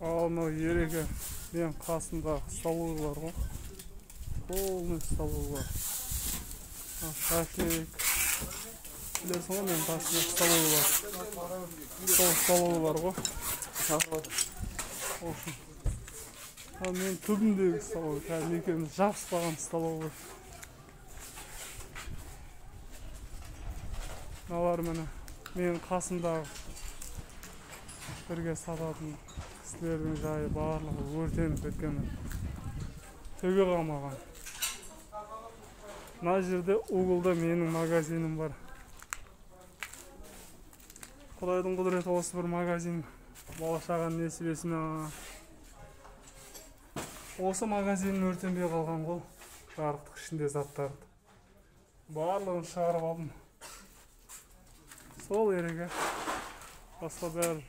Мына ереке мен қасындағы столовый бар ғой. Полный столовый бар. Шашлик. Білесің ғой, мен қасында столовый бар. Сол столовый бар ғой. Мен түбіндегі столовый. Кәдімгі екеуміз жабыспаған столовый. Мыналар міне мен қасымдағы бірге сататын кісілердің жайы барлығы өртеніп кеткен. Төге қалмаған. Мына жерде углда менің магазинім бар. Құдайдың құдіреті, осы бір магазин болашаған несібесіне. Осы магазиннің өртенбей қалған ғой. Жарықтық ішінде заттарды. Барлығын шығарып алдым. Сол ереке. Басқа бәрі.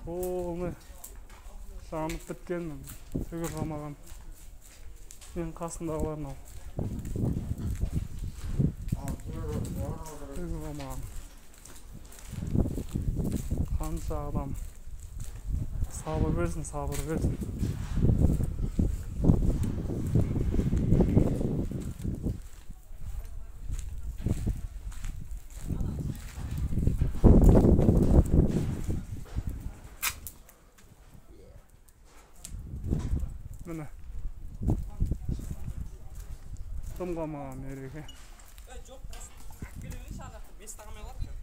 Полный жанып біткен. Төге қалмаған. Мен қасындағыларын ал. Төге қалмаған. Қанша адам. Sabır versin, sabır versin. Mene. Tım kalmağım yerine. Yok, gelebilir inşallah. 5 tane var.